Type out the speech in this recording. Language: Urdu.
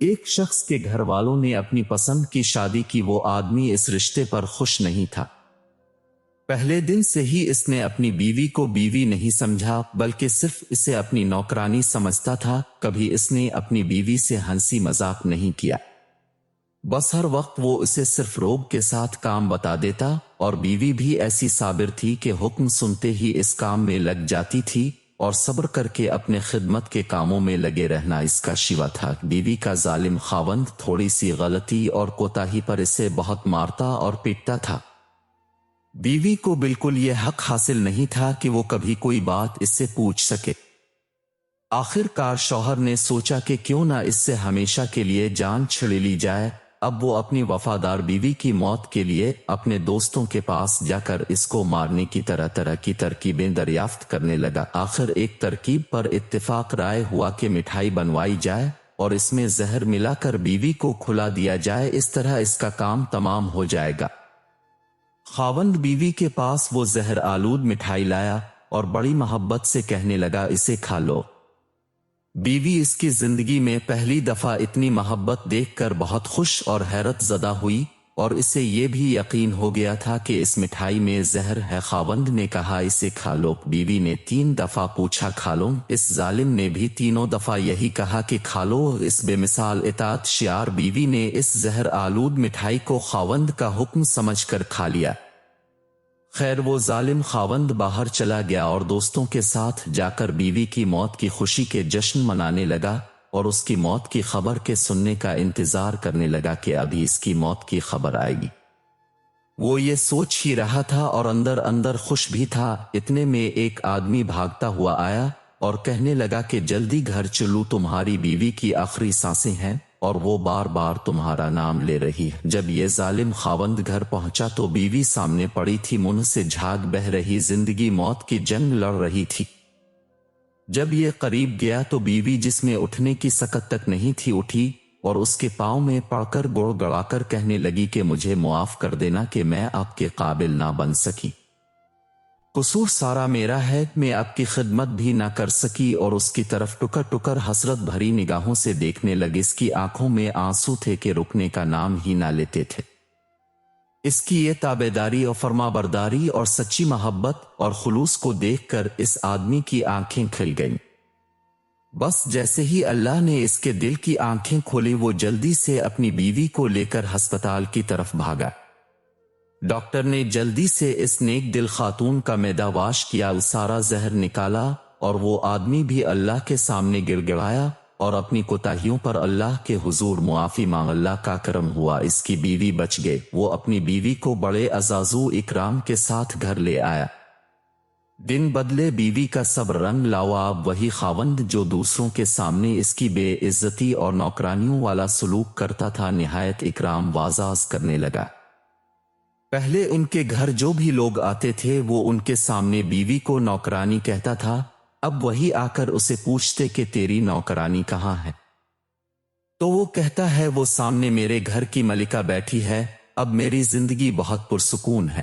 ایک شخص کے گھر والوں نے اپنی پسند کی شادی کی، وہ آدمی اس رشتے پر خوش نہیں تھا۔ پہلے دن سے ہی اس نے اپنی بیوی کو بیوی نہیں سمجھا، بلکہ صرف اسے اپنی نوکرانی سمجھتا تھا۔ کبھی اس نے اپنی بیوی سے ہنسی مذاق نہیں کیا، بس ہر وقت وہ اسے صرف روب کے ساتھ کام بتا دیتا، اور بیوی بھی ایسی صابر تھی کہ حکم سنتے ہی اس کام میں لگ جاتی تھی، اور صبر کر کے اپنے خدمت کے کاموں میں لگے رہنا اس کا شیوا تھا۔ بیوی کا ظالم خاوند تھوڑی سی غلطی اور کوتاہی پر اسے بہت مارتا اور پیٹتا تھا۔ بیوی کو بالکل یہ حق حاصل نہیں تھا کہ وہ کبھی کوئی بات اس سے پوچھ سکے۔ آخر کار شوہر نے سوچا کہ کیوں نہ اس سے ہمیشہ کے لیے جان چھڑے لی جائے۔ اب وہ اپنی وفادار بیوی کی موت کے لیے اپنے دوستوں کے پاس جا کر اس کو مارنے کی طرح طرح کی ترکیبیں دریافت کرنے لگا۔ آخر ایک ترکیب پر اتفاق رائے ہوا کہ مٹھائی بنوائی جائے اور اس میں زہر ملا کر بیوی کو کھلا دیا جائے، اس طرح اس کا کام تمام ہو جائے گا۔ خاوند بیوی کے پاس وہ زہر آلود مٹھائی لایا اور بڑی محبت سے کہنے لگا، اسے کھا لو۔ بیوی اس کی زندگی میں پہلی دفعہ اتنی محبت دیکھ کر بہت خوش اور حیرت زدہ ہوئی، اور اسے یہ بھی یقین ہو گیا تھا کہ اس مٹھائی میں زہر ہے۔ خاوند نے کہا، اسے کھا لو۔ بیوی نے 3 دفعہ پوچھا، کھا لوں؟ اس ظالم نے بھی تینوں دفعہ یہی کہا کہ کھا لو۔ اس بے مثال اطاعت شیار بیوی نے اس زہر آلود مٹھائی کو خاوند کا حکم سمجھ کر کھا لیا۔ خیر وہ ظالم خاوند باہر چلا گیا اور دوستوں کے ساتھ جا کر بیوی کی موت کی خوشی کے جشن منانے لگا، اور اس کی موت کی خبر کے سننے کا انتظار کرنے لگا کہ ابھی اس کی موت کی خبر آئے گی۔ وہ یہ سوچ ہی رہا تھا اور اندر اندر خوش بھی تھا۔ اتنے میں ایک آدمی بھاگتا ہوا آیا اور کہنے لگا کہ جلدی گھر چلو، تمہاری بیوی کی آخری سانسیں ہیں اور وہ بار بار تمہارا نام لے رہی ہے۔ جب یہ ظالم خاوند گھر پہنچا تو بیوی سامنے پڑی تھی، منہ سے جھاگ بہہ رہی، زندگی موت کی جنگ لڑ رہی تھی۔ جب یہ قریب گیا تو بیوی، جس میں اٹھنے کی سکت تک نہیں تھی، اٹھی اور اس کے پاؤں میں پڑ کر گڑ گڑا کر کہنے لگی کہ مجھے معاف کر دینا کہ میں آپ کے قابل نہ بن سکی، قصور سارا میرا ہے، میں آپ کی خدمت بھی نہ کر سکی۔ اور اس کی طرف ٹکر ٹکر حسرت بھری نگاہوں سے دیکھنے لگے۔ اس کی آنکھوں میں آنسو تھے کہ رکنے کا نام ہی نہ لیتے تھے۔ اس کی یہ تابعداری اور فرما برداری اور سچی محبت اور خلوص کو دیکھ کر اس آدمی کی آنکھیں کھل گئیں۔ بس جیسے ہی اللہ نے اس کے دل کی آنکھیں کھولی، وہ جلدی سے اپنی بیوی کو لے کر ہسپتال کی طرف بھاگا۔ ڈاکٹر نے جلدی سے اس نیک دل خاتون کا معدہ واش کیا، سارا زہر نکالا، اور وہ آدمی بھی اللہ کے سامنے گر گڑایا اور اپنی کوتاہیوں پر اللہ کے حضور معافی مانگ۔ اللہ کا کرم ہوا، اس کی بیوی بچ گئی۔ وہ اپنی بیوی کو بڑے اعزاز و اکرام کے ساتھ گھر لے آیا۔ دن بدلے بیوی کا سب رنگ لاوا، اب وہی خاوند جو دوسروں کے سامنے اس کی بے عزتی اور نوکرانیوں والا سلوک کرتا تھا، نہایت اکرام واعزاز کرنے لگا۔ پہلے ان کے گھر جو بھی لوگ آتے تھے وہ ان کے سامنے بیوی کو نوکرانی کہتا تھا، اب وہی آ کر اسے پوچھتے کہ تیری نوکرانی کہاں ہے؟ تو وہ کہتا ہے، وہ سامنے میرے گھر کی ملکہ بیٹھی ہے، اب میری زندگی بہت پرسکون ہے۔